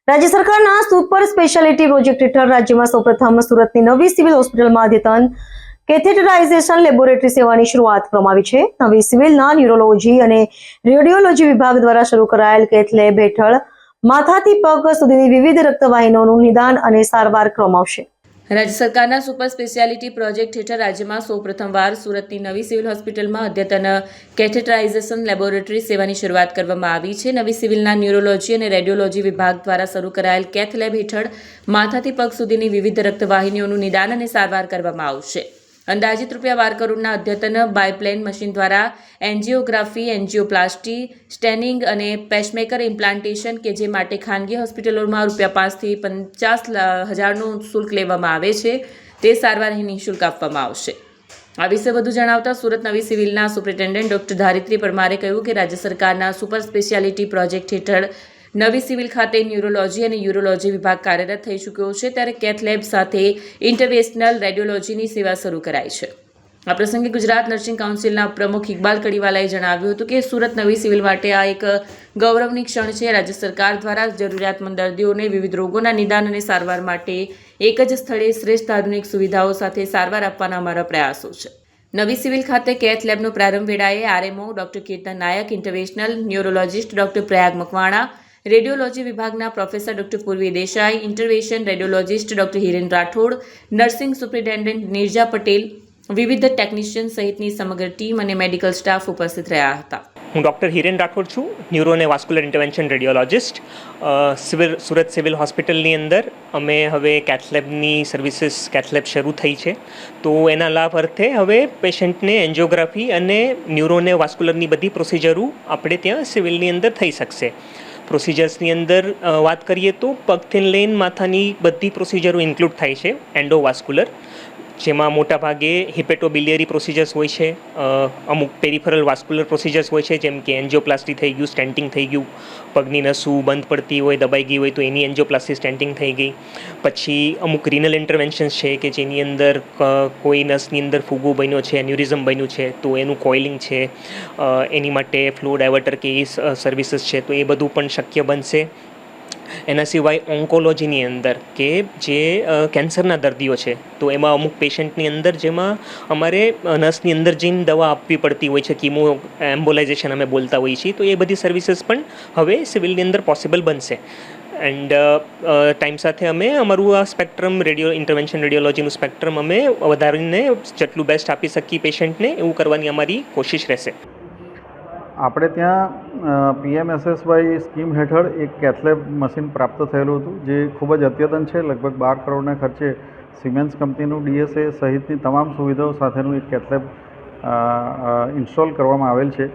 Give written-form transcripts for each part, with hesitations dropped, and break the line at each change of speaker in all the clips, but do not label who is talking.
રાજ્ય સરકારના super speciality project હેઠળ રાજ્યમાં સૌપ્રથમ સુરતની નવી સિવિલ હોસ્પિટલમાં અદ્યતન કેથેટરાઇઝેશન લેબોરેટરી સેવાની શરૂઆત કરવામાં આવી છે. નવી સિવિલના ન્યુરોલોજી અને રેડિયોલોજી વિભાગ દ્વારા શરૂ કરાયેલ કેથ લેબ હેઠળ માથાથી પગ સુધીની વિવિધ રક્તવાહિનીઓનું નિદાન અને સારવાર કરવામાં આવશે.
રાજ્ય સરકારના સુપર સ્પેશિયાલિટી પ્રોજેક્ટ હેઠળ રાજ્યમાં સૌપ્રથમવાર સુરતની નવી સિવિલ હોસ્પિટલમાં અદ્યતન કેથેટરાઇઝેશન લેબોરેટરી સેવાની શરૂઆત કરવામાં આવી છે. નવી સિવિલના ન્યુરોલોજી અને રેડિયોલોજી વિભાગ દ્વારા શરૂ કરાયેલ કેથ લેબ હેઠળ માથાથી પગ સુધીની વિવિધ રક્તવાહિનીઓનું નિદાન અને સારવાર કરવામાં આવશે. અંદાજિત ₹12 કરોડના અદ્યતન બાયપ્લેન મશીન દ્વારા એન્જિયોગ્રાફી, એન્જિયોપ્લાસ્ટી, સ્ટેનિંગ અને પેસમેકર ઇમ્પ્લાન્ટેશન કે જે માટે ખાનગી હોસ્પિટલોમાં ₹5 થી 50,000નું શુલ્ક લેવામાં આવે છે તે સારવાર અહીં નિઃશુલ્ક આપવામાં આવશે. આ વિશે વધુ જણાવતા સુરત નવી સિવિલના સુપ્રિન્ટેન્ડન્ટ ડોક્ટર ધારિત્રી પરમારે કહ્યું કે રાજ્ય સરકારના સુપર સ્પેશિયાલિટી પ્રોજેક્ટ હેઠળ નવી સિવિલ ખાતે ન્યુરોલોજી અને યુરોલોજી વિભાગ કાર્યરત થઈ ચૂક્યો છે, ત્યારે કેથ લેબ સાથે ઇન્ટરવેન્શનલ રેડિયોલોજીની સેવા શરૂ કરાઈ છે. આ પ્રસંગે ગુજરાત નર્સિંગ કાઉન્સિલના પ્રમુખ ઇકબાલ કડીવાલાએ જણાવ્યું હતું કે સુરત નવી સિવિલ માટે આ એક ગૌરવની ક્ષણ છે. રાજ્ય સરકાર દ્વારા જરૂરિયાતમંદ દર્દીઓને વિવિધ રોગોના નિદાન અને સારવાર માટે એક જ સ્થળે શ્રેષ્ઠ આધુનિક સુવિધાઓ સાથે સારવાર આપવાના અમારા પ્રયાસો છે. નવી સિવિલ ખાતે કેથ લેબનો પ્રારંભ વેળાએ RMO doctor Kirtan Nayak, interventional neurologist doctor Prayag Makwana, radiology વિભાગના professor doctor Purvi Desai, intervention radiologist doctor Hiren Rathod, nursing superintendent Nirja Patel, વિવિધ ટેકનિશિયન સહિતની સમગ્ર ટીમ અને મેડિકલ સ્ટાફ ઉપસ્થિત રહ્યા હતા.
હું ડૉક્ટર હિરેન રાઠોડ છું, ન્યુરો અને vascular intervention radiologist. Surat civil હોસ્પિટલની અંદર અમે હવે કેથ લેબની સર્વિસીસ કેથ લેબ શરૂ થઈ છે. તો એના લાભ અર્થે હવે પેશન્ટને એન્જિયોગ્રાફી અને ન્યુરો અને વાસ્ક્યુલરની બધી પ્રોસિજરો આપણે ત્યાં સિવિલની અંદર થઈ શકશે. પ્રોસિજર્સની અંદર વાત કરીએ તો પગથી લઈને માથાની બધી પ્રોસિજરો ઇન્ક્લુડ થાય છે. એન્ડોવાસ્ક્યુલર, જેમાં મોટાભાગે હિપેટોબિલિયરી પ્રોસિજર્સ હોય છે, અમુક પેરિફરલ વાસ્ક્યુલર પ્રોસિજર્સ હોય છે, જેમ કે એન્જિયોપ્લાસ્ટી થઈ ગયું, સ્ટેન્ટિંગ થઈ ગયું, પગની નસું બંધ પડતી હોય, દબાઈ ગઈ હોય તો એની એન્જિયોપ્લાસ્ટી, સ્ટેન્ટિંગ થઈ ગઈ. પછી અમુક રિનલ ઇન્ટરવેન્શન્સ છે કે જેની અંદર કોઈ નસની અંદર ફૂગો બન્યો છે, એન્યુરિઝમ બન્યું છે તો એનું કોઇલિંગ છે, એની માટે ફ્લો ડાયવર્ટર કે એ સર્વિસીસ છે તો એ બધું પણ શક્ય બનશે. એના સિવાય ઓન્કોલોજીની અંદર કે જે કેન્સરના દર્દીઓ છે તો એમાં અમુક પેશન્ટની અંદર જેમાં અમારે નસની અંદર જઈને દવા આપવી પડતી હોય છે, કીમો એમ્બોલાઇઝેશન અમે બોલતા હોઈએ છીએ, તો એ બધી સર્વિસીસ પણ હવે સિવિલની અંદર પોસિબલ બનશે. એન્ડ ટાઈમ સાથે અમે અમારું આ સ્પેક્ટ્રમ ઇન્ટરવેન્શન રેડિયોલોજીનું સ્પેક્ટ્રમ અમે વધારીને જેટલું બેસ્ટ આપી શકીએ પેશન્ટને એવું કરવાની અમારી કોશિશ રહેશે.
આપણે ત્યાં PMSSY સ્કીમ હેઠળ એક કેથ લેબ મશીન પ્રાપ્ત થયેલું હતું, જે ખૂબ જ અદ્યતન છે. લગભગ 12 કરોડના ખર્ચે સિમેન્સ કંપનીનું DSA સહિતની તમામ સુવિધાઓ સાથેનું એક કેથ લેબ ઇન્સ્ટોલ કરવામાં આવેલ છે,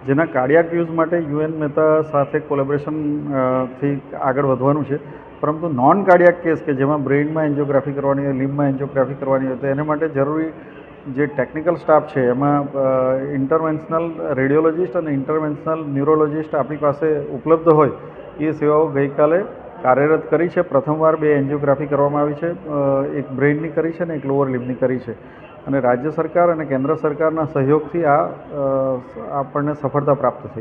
જેના કાર્ડિયાક યુઝ માટે UN મહેતા સાથે કોલેબોરેશનથી આગળ વધવાનું છે. પરંતુ નોન કાર્ડિયાક કેસ કે જેમાં બ્રેઇનમાં એન્જિયોગ્રાફી કરવાની હોય, લિમ્બમાં એન્જિયોગ્રાફી કરવાની હોય તો એને માટે જરૂરી જે ટેકનિકલ સ્ટાફ છે એમાં ઇન્ટરવેન્શનલ રેડિયોલોજિસ્ટ અને ઇન્ટરવેન્શનલ ન્યુરોલોજિસ્ટ આપણી પાસે ઉપલબ્ધ હોય એ સેવાઓ ગઈકાલે કાર્યરત કરી છે. પ્રથમવાર 2 એન્જિયોગ્રાફી કરવામાં આવી છે, એક બ્રેઇનની કરી છે અને એક લોઅર લિમ્બની કરી છે. અને રાજ્ય સરકાર અને કેન્દ્ર સરકારના સહયોગથી આ આપણને સફળતા પ્રાપ્ત થઈ.